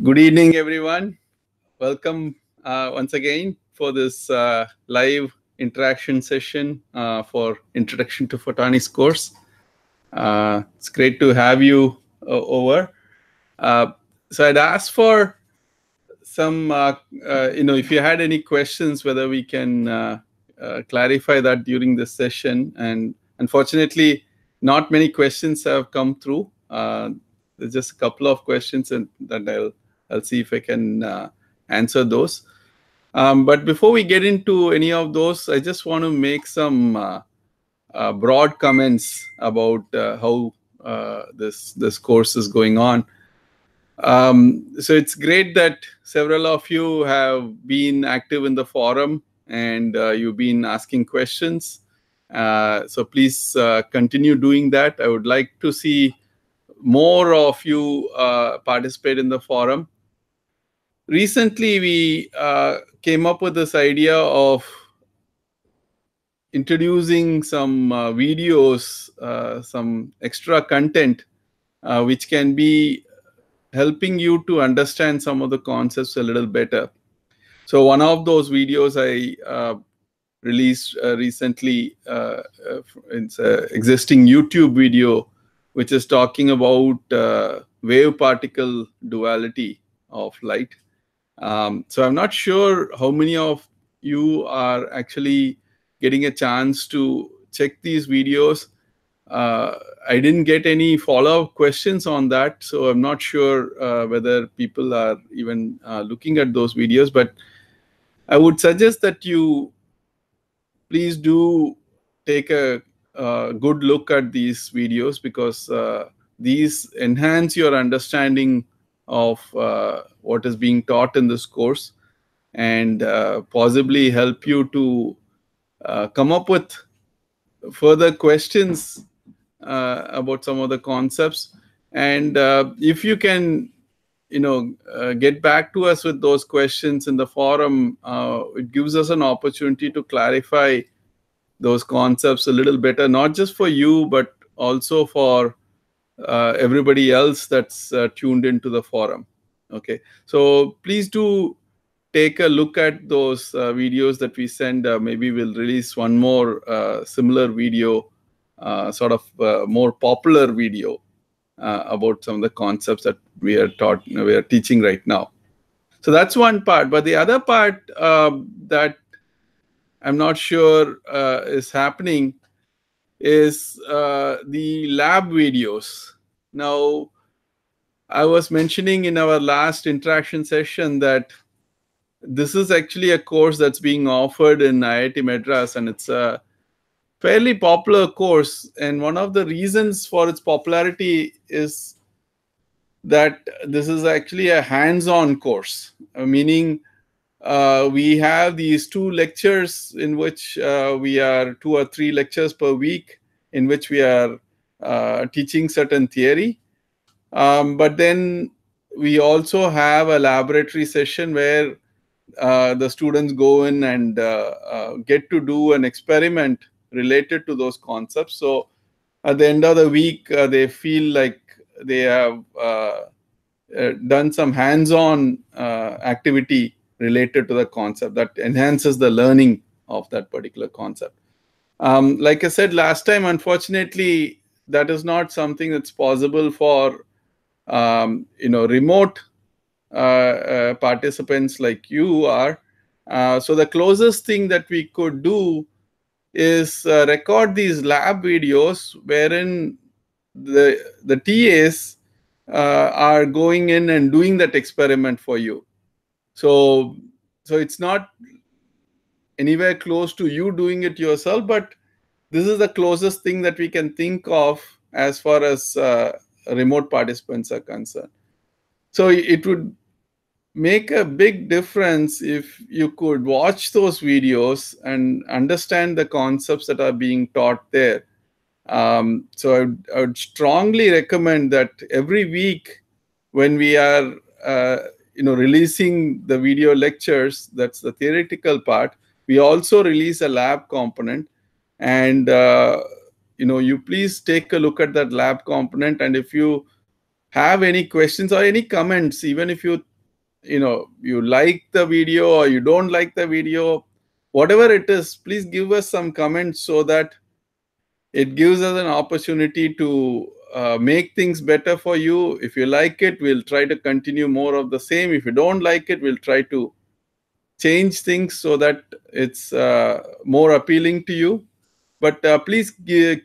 Good evening, everyone. Welcome once again for this live interaction session for Introduction to Photonics course. It's great to have you over. So I'd ask for some, if you had any questions, whether we can clarify that during this session. And unfortunately, not many questions have come through. There's just a couple of questions, and that I'll see if I can answer those. But before we get into any of those, I just want to make some broad comments about how this course is going on. So it's great that several of you have been active in the forum and you've been asking questions. So please continue doing that. I would like to see more of you participate in the forum. Recently, we came up with this idea of introducing some videos, some extra content, which can be helping you to understand some of the concepts a little better. So one of those videos I released recently, it's an existing YouTube video, which is talking about wave-particle duality of light. So I'm not sure how many of you are actually getting a chance to check these videos. I didn't get any follow-up questions on that, so I'm not sure whether people are even looking at those videos. But I would suggest that you please do take a good look at these videos, because these enhance your understanding of what is being taught in this course, and possibly help you to come up with further questions about some of the concepts. And if you can, get back to us with those questions in the forum, it gives us an opportunity to clarify those concepts a little better, not just for you, but also for everybody else that's tuned into the forum. Okay, so please do take a look at those videos that we send. Maybe we'll release one more similar video, sort of more popular video about some of the concepts that we are teaching right now. So that's one part. But the other part that I'm not sure is happening is the lab videos. Now, I was mentioning in our last interaction session that this is actually a course that's being offered in IIT Madras, and it's a fairly popular course. And one of the reasons for its popularity is that this is actually a hands-on course, meaning we have these 2 lectures in which we are 2 or 3 lectures per week in which we are teaching certain theory. But then we also have a laboratory session where the students go in and get to do an experiment related to those concepts. So at the end of the week, they feel like they have done some hands-on activity related to the concept that enhances the learning of that particular concept. Like I said last time, unfortunately, that is not something that's possible for remote participants like you are. So the closest thing that we could do is record these lab videos wherein the TAs are going in and doing that experiment for you. So it's not anywhere close to you doing it yourself, but this is the closest thing that we can think of as far as remote participants are concerned. So it would make a big difference if you could watch those videos and understand the concepts that are being taught there. So I would strongly recommend that every week when we are releasing the video lectures, that's the theoretical part, we also release a lab component. And you please take a look at that lab component, and if you have any questions or any comments, even if you you like the video or you don't like the video, whatever it is, please give us some comments so that it gives us an opportunity to make things better for you. If you like it, we'll try to continue more of the same. If you don't like it, we'll try to change things so that it's more appealing to you. But please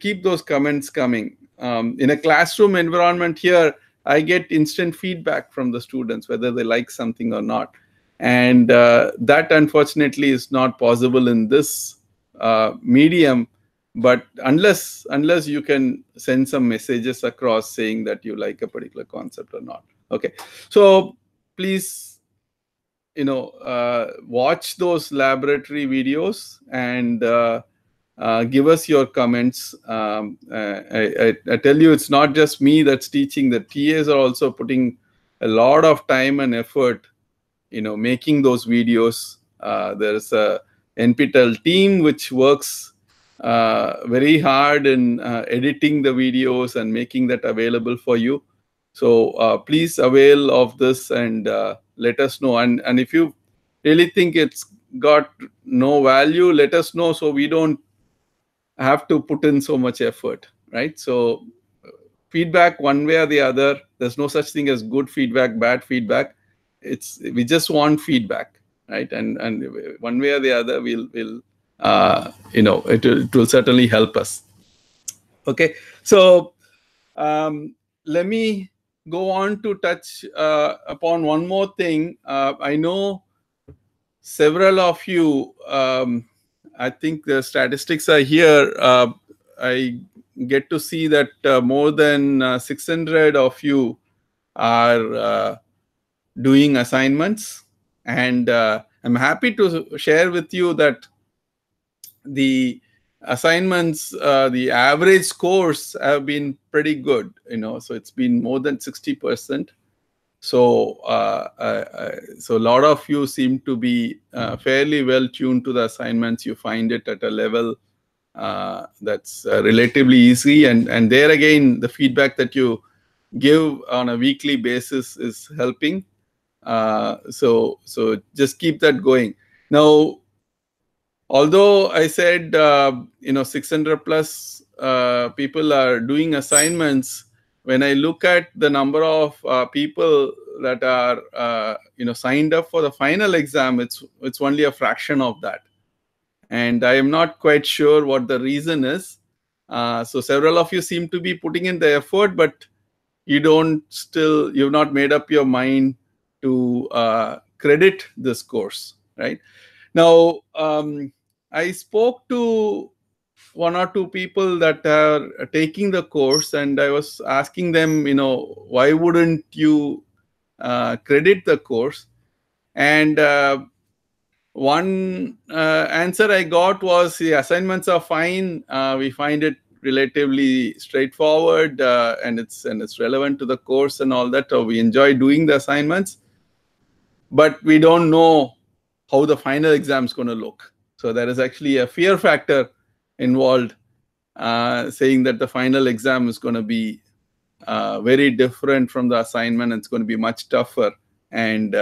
keep those comments coming. In a classroom environment here, I get instant feedback from the students, whether they like something or not. And that, unfortunately, is not possible in this medium. But unless you can send some messages across saying that you like a particular concept or not. Okay. So please, watch those laboratory videos and give us your comments. I tell you, it's not just me that's teaching. The TAs are also putting a lot of time and effort, making those videos. There's a NPTEL team which works very hard in editing the videos and making that available for you. So please avail of this and let us know. And if you really think it's got no value, let us know so we don't have to put in so much effort, right? So feedback one way or the other, there's no such thing as good feedback, bad feedback. We just want feedback, right? And one way or the other, it will certainly help us. Okay, so let me go on to touch upon one more thing. I know several of you, I think the statistics are here. I get to see that more than 600 of you are doing assignments. And I'm happy to share with you that the assignments, the average scores have been pretty good, so it's been more than 60%. So so a lot of you seem to be fairly well tuned to the assignments. You find it at a level that's relatively easy. And there again, the feedback that you give on a weekly basis is helping. So just keep that going. Now, although I said 600 plus people are doing assignments, when I look at the number of people that are signed up for the final exam, it's only a fraction of that. And I am not quite sure what the reason is. So several of you seem to be putting in the effort, but you've not made up your mind to credit this course, right? Now, I spoke to one or two people that are taking the course, and I was asking them, why wouldn't you credit the course? And one answer I got was the assignments are fine. We find it relatively straightforward, and it's relevant to the course and all that. So we enjoy doing the assignments, but we don't know how the final exam is going to look. So there is actually a fear factor involved, saying that the final exam is going to be very different from the assignment. It's going to be much tougher, and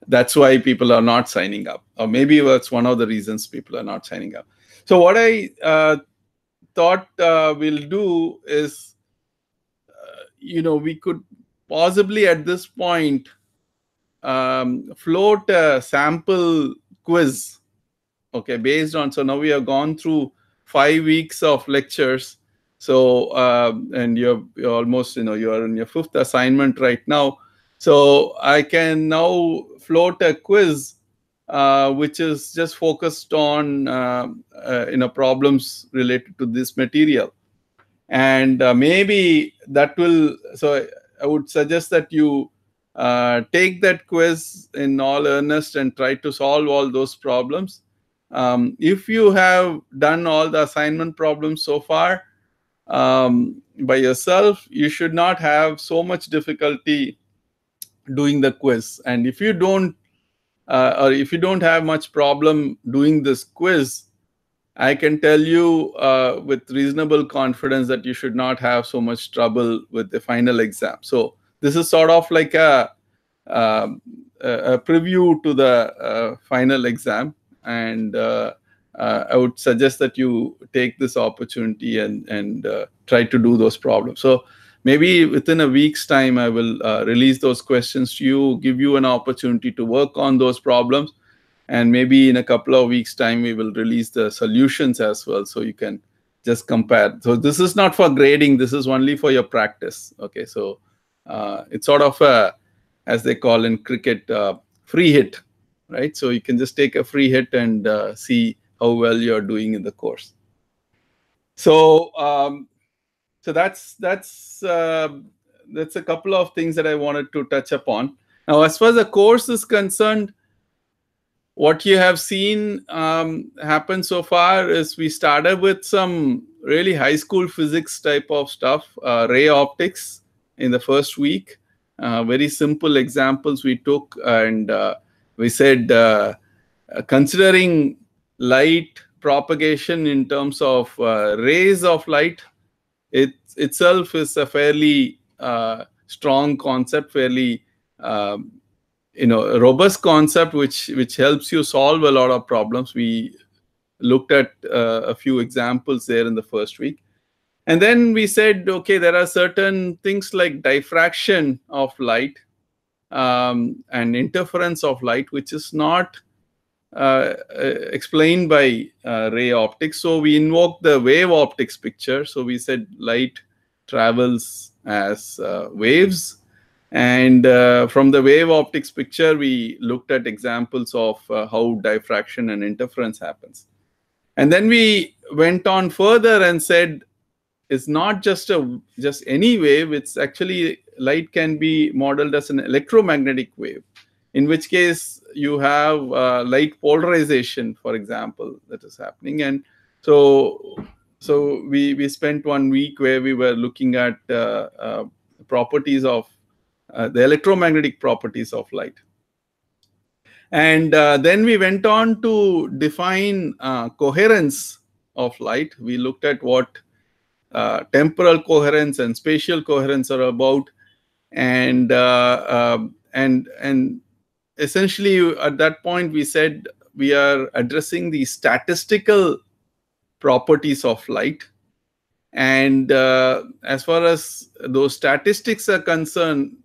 that's why people are not signing up, or maybe that's one of the reasons people are not signing up. So what I thought we'll do is, we could possibly at this point float a sample quiz, okay, based on, so now we have gone through 5 weeks of lectures. So and you're almost, you're in your 5th assignment right now. So I can now float a quiz which is just focused on problems related to this material. And maybe that will, so I would suggest that you take that quiz in all earnest and try to solve all those problems. If you have done all the assignment problems so far by yourself, you should not have so much difficulty doing the quiz. And if you don't, or if you don't have much problem doing this quiz, I can tell you with reasonable confidence that you should not have so much trouble with the final exam. So this is sort of like a a preview to the final exam, and I would suggest that you take this opportunity and try to do those problems. So maybe within a week's time, I will release those questions to you, give you an opportunity to work on those problems, and maybe in a couple of weeks' time, we will release the solutions as well, so you can just compare. So this is not for grading, this is only for your practice. Okay, so it's sort of a, as they call in cricket, free hit, right? So you can just take a free hit and see how well you're doing in the course. So so that's a couple of things that I wanted to touch upon. Now, as far as the course is concerned, what you have seen happen so far is we started with some really high school physics type of stuff, ray optics in the first week. Very simple examples we took, and we said considering light propagation in terms of rays of light, it itself is a fairly strong concept, fairly a robust concept which helps you solve a lot of problems. We looked at a few examples there in the first week. And then we said, okay, there are certain things like diffraction of light and interference of light, which is not explained by ray optics. So we invoked the wave optics picture. So we said light travels as waves. And from the wave optics picture, we looked at examples of how diffraction and interference happens. And then we went on further and said, it's not just any wave, it's actually light can be modeled as an electromagnetic wave, in which case you have light polarization, for example, that is happening. And so we spent 1 week where we were looking at properties of the electromagnetic properties of light. And then we went on to define coherence of light. We looked at what temporal coherence and spatial coherence are about, and essentially at that point we said we are addressing the statistical properties of light. And as far as those statistics are concerned,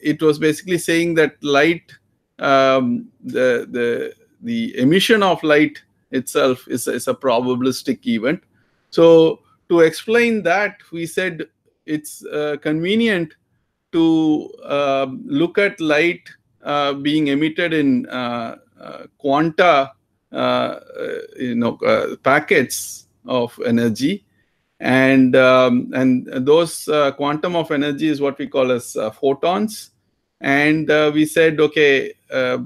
it was basically saying that light, the emission of light itself is a probabilistic event. So to explain that, we said it's convenient to look at light being emitted in quanta, packets of energy. And those quantum of energy is what we call as photons. And we said, okay,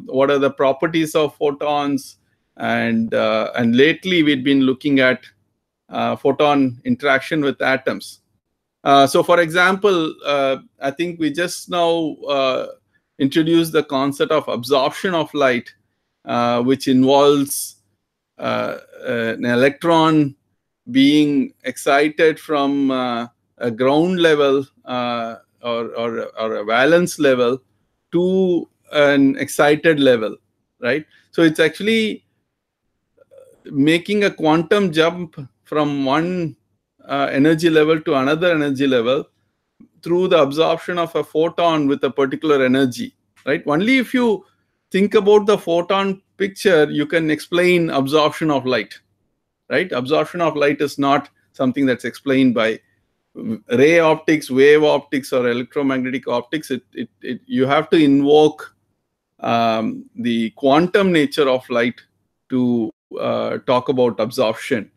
what are the properties of photons? And lately we'd been looking at photon interaction with atoms. So for example, I think we just now introduced the concept of absorption of light, which involves an electron being excited from a ground level or a valence level to an excited level, right? So it's actually making a quantum jump from one energy level to another energy level through the absorption of a photon with a particular energy, right? Only if you think about the photon picture, you can explain absorption of light. Right? Absorption of light is not something that's explained by ray optics, wave optics, or electromagnetic optics. You have to invoke the quantum nature of light to talk about absorption.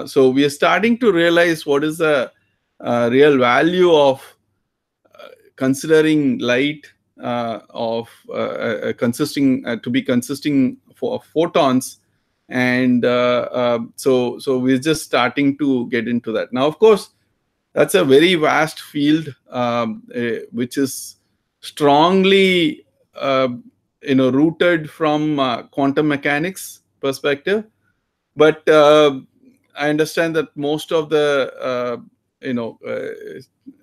So we are starting to realize what is the real value of considering light consisting of photons. And so we're just starting to get into that. Now, of course, that's a very vast field, which is strongly rooted from quantum mechanics perspective. But I understand that most of the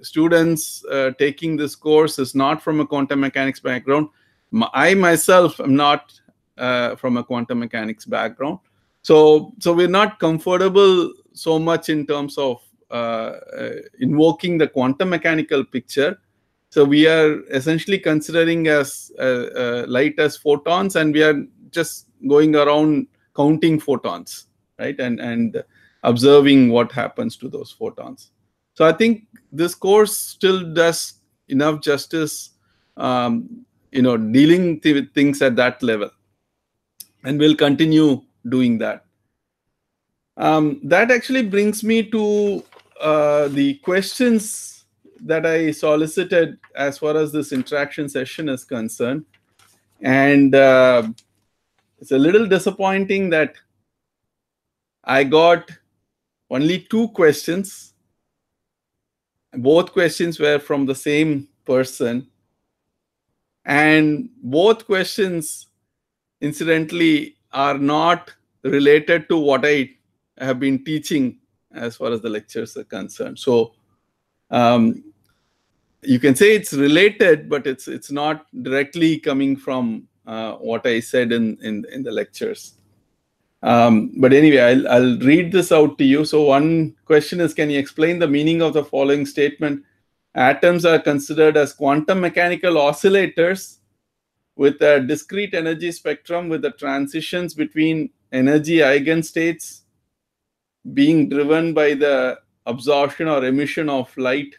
students taking this course is not from a quantum mechanics background. I myself am not from a quantum mechanics background, so we're not comfortable so much in terms of invoking the quantum mechanical picture. So we are essentially considering as light as photons, and we are just going around counting photons, right, and observing what happens to those photons. So I think this course still does enough justice, dealing with things at that level, and we'll continue doing that. That actually brings me to the questions that I solicited as far as this interaction session is concerned. And it's a little disappointing that I got only 2 questions. Both questions were from the same person. And both questions, incidentally, are not related to what I have been teaching as far as the lectures are concerned. So you can say it's related, but it's not directly coming from what I said in the lectures. But anyway, I'll read this out to you. So one question is, can you explain the meaning of the following statement? Atoms are considered as quantum mechanical oscillators with a discrete energy spectrum, with the transitions between energy eigenstates being driven by the absorption or emission of light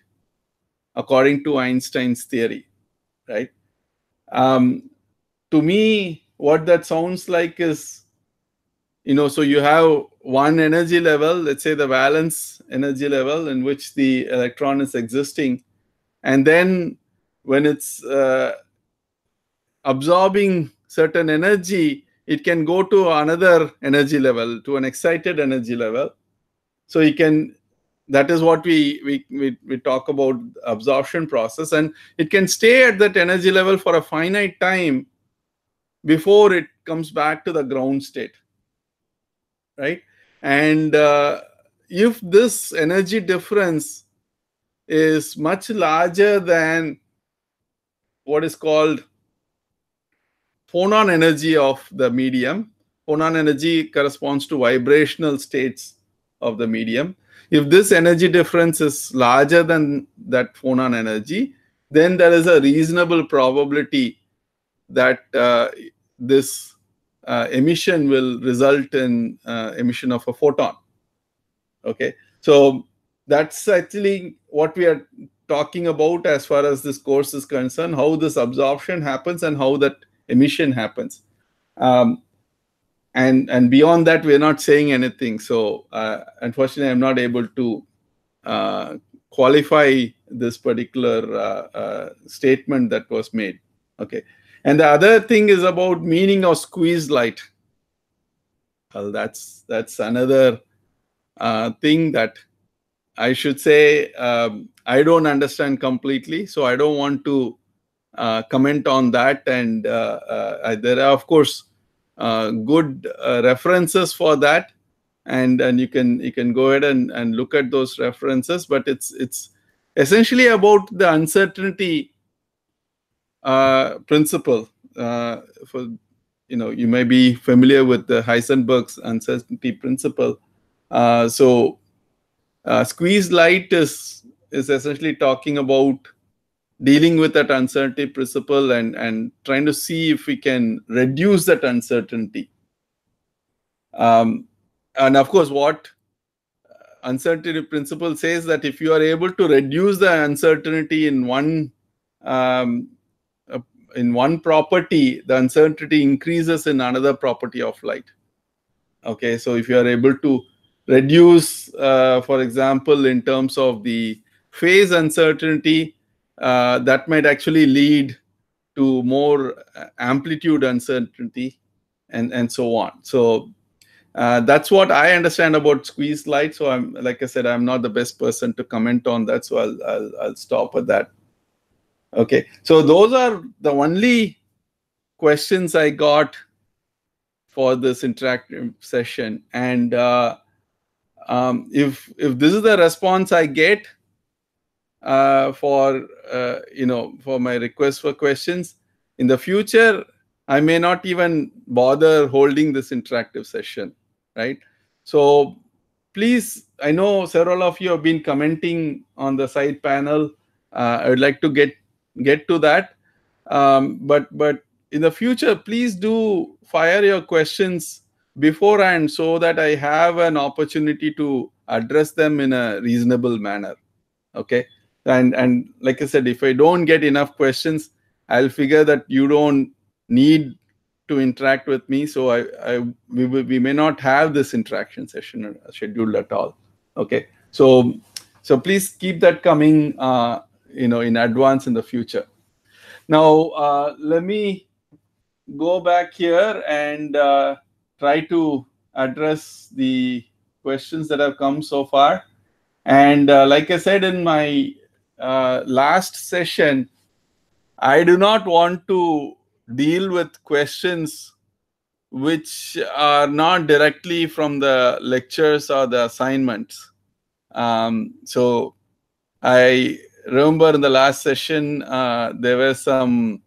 according to Einstein's theory, right? To me, what that sounds like is, so you have one energy level, let's say the valence energy level, in which the electron is existing. And then when it's absorbing certain energy, it can go to another energy level, to an excited energy level. So you can, that is what we talk about, absorption process, and it can stay at that energy level for a finite time before it comes back to the ground state, right? And if this energy difference is much larger than what is called phonon energy of the medium, phonon energy corresponds to vibrational states of the medium. If this energy difference is larger than that phonon energy, then there is a reasonable probability that this emission will result in emission of a photon. Okay, so that's actually what we are talking about as far as this course is concerned, how this absorption happens and how that emission happens. And beyond that, we're not saying anything. So unfortunately, I'm not able to qualify this particular statement that was made. Okay. And the other thing is about meaning of squeezed light. Well, that's another thing that I should say I don't understand completely. So I don't want to comment on that. And there are, of course, good references for that, and you can go ahead and look at those references. But it's essentially about the uncertainty principle. For you may be familiar with the Heisenberg's uncertainty principle. So squeezed light is essentially talking about dealing with that uncertainty principle and trying to see if we can reduce that uncertainty. And of course, what uncertainty principle says that if you are able to reduce the uncertainty in one property, the uncertainty increases in another property of light. Okay, so if you are able to reduce, for example, in terms of the phase uncertainty, that might actually lead to more amplitude uncertainty, and so on. So that's what I understand about squeezed light. So like I said, I'm not the best person to comment on that. So I'll stop at that. Okay. So those are the only questions I got for this interactive session. And if this is the response I get for my request for questions, in the future, I may not even bother holding this interactive session, right? So please, I know several of you have been commenting on the side panel. I would like to get to that. But in the future, please do fire your questions beforehand so that I have an opportunity to address them in a reasonable manner. Okay. And like I said, if I don't get enough questions, I'll figure that you don't need to interact with me. So we may not have this interaction session scheduled at all. Okay. So please keep that coming, in advance in the future. Now, let me go back here and try to address the questions that have come so far. And like I said in my last session, I do not want to deal with questions which are not directly from the lectures or the assignments. So I remember in the last session, there were some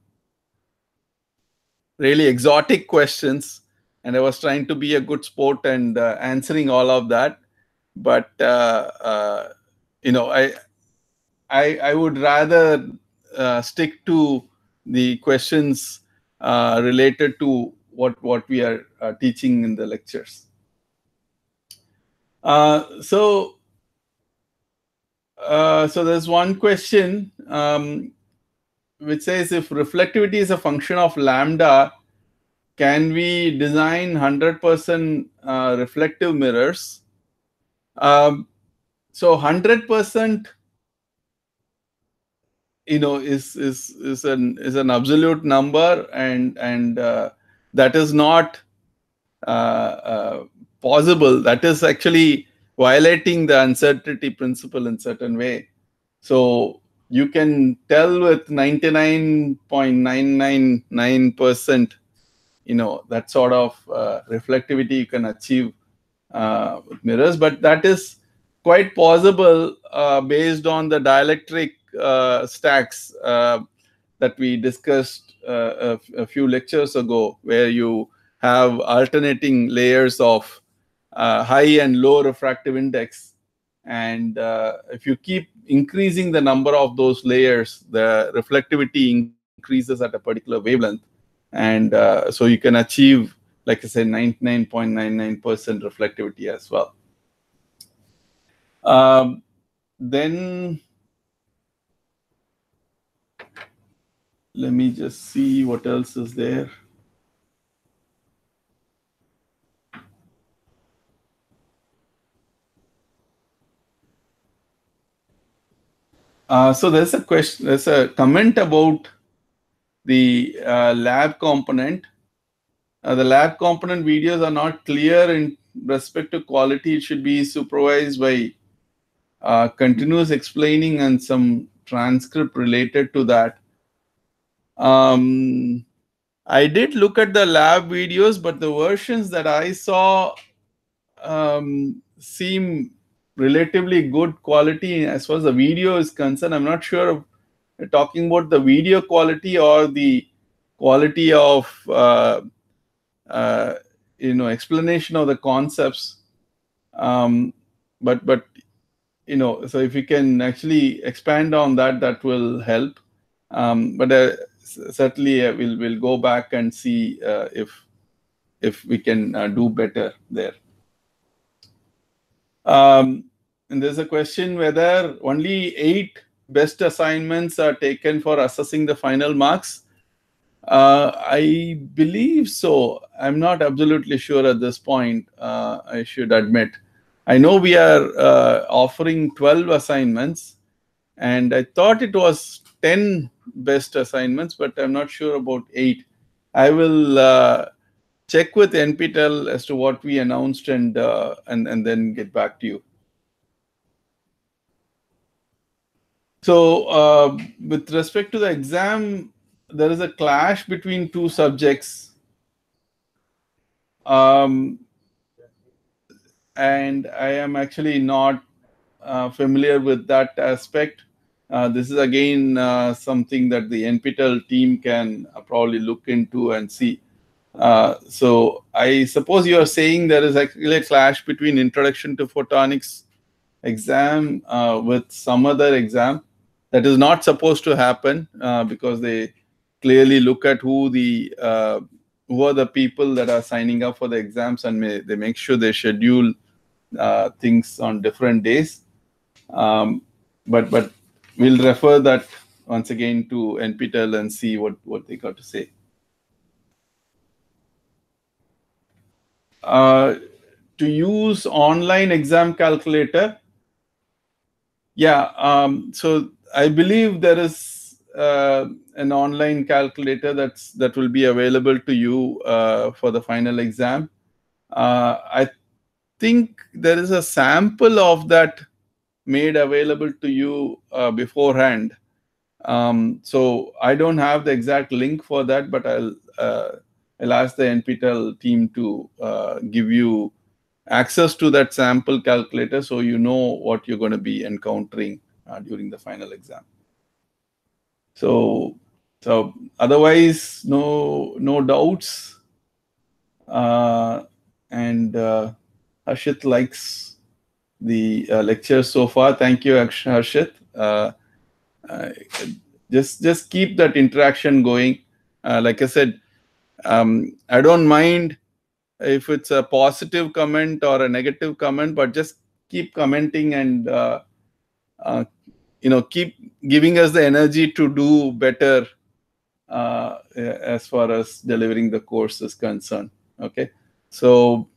really exotic questions, and I was trying to be a good sport and answering all of that. But I would rather stick to the questions related to what we are teaching in the lectures. So there's one question which says, if reflectivity is a function of lambda, can we design 100% reflective mirrors? So 100%, is an absolute number, and that is not possible. That is actually violating the uncertainty principle in certain way. So you can tell with 99.999%, that sort of reflectivity you can achieve with mirrors, but that is quite possible based on the dielectric stacks that we discussed a few lectures ago, where you have alternating layers of high and low refractive index. And if you keep increasing the number of those layers, the reflectivity increases at a particular wavelength. And so you can achieve, like I said, 99.99% reflectivity as well. Then let me just see what else is there. So there's a question, there's a comment about the lab component. The lab component videos are not clear in respect to quality. It should be supervised by continuous explaining and some transcript related to that. I did look at the lab videos, but the versions that I saw seem relatively good quality as far as the video is concerned. I'm not sure if you're talking about the video quality or the quality of explanation of the concepts. But so if you can actually expand on that, that will help. But certainly we'll go back and see if we can do better there. And there's a question whether only 8 best assignments are taken for assessing the final marks. I believe so. I'm not absolutely sure at this point, I should admit. I know we are offering 12 assignments, and I thought it was 10 best assignments, but I'm not sure about 8. I will check with NPTEL as to what we announced and then get back to you. So with respect to the exam, there is a clash between 2 subjects. And I am actually not familiar with that aspect. This is again something that the NPTEL team can probably look into and see. So I suppose you are saying there is actually a clash between Introduction to Photonics exam with some other exam. That is not supposed to happen because they clearly look at who are the people that are signing up for the exams, and they make sure they schedule things on different days. But we'll refer that once again to NPTEL and see what they got to say. To use online exam calculator, yeah. So I believe there is an online calculator that will be available to you for the final exam. I think there is a sample of that made available to you beforehand. So I don't have the exact link for that, but I'll ask the NPTEL team to give you access to that sample calculator so you know what you're going to be encountering during the final exam. So otherwise, no doubts. And Harshit likes the lecture so far. Thank you, Harshit. Just keep that interaction going. Like I said, I don't mind if it's a positive comment or a negative comment, but just keep commenting and keep giving us the energy to do better as far as delivering the course is concerned. Okay, so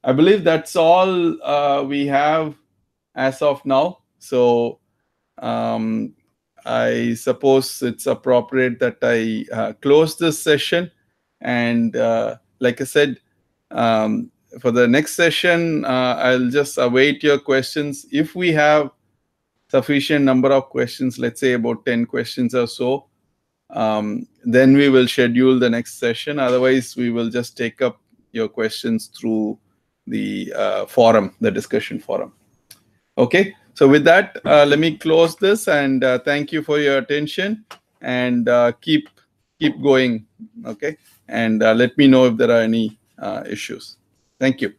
I believe that's all we have as of now. So I suppose it's appropriate that I close this session. And like I said, for the next session, I'll just await your questions. If we have sufficient number of questions, let's say about 10 questions or so, then we will schedule the next session. Otherwise, we will just take up your questions through the forum, the discussion forum. Okay, so with that, let me close this, and thank you for your attention, and keep going. Okay, and let me know if there are any issues. Thank you.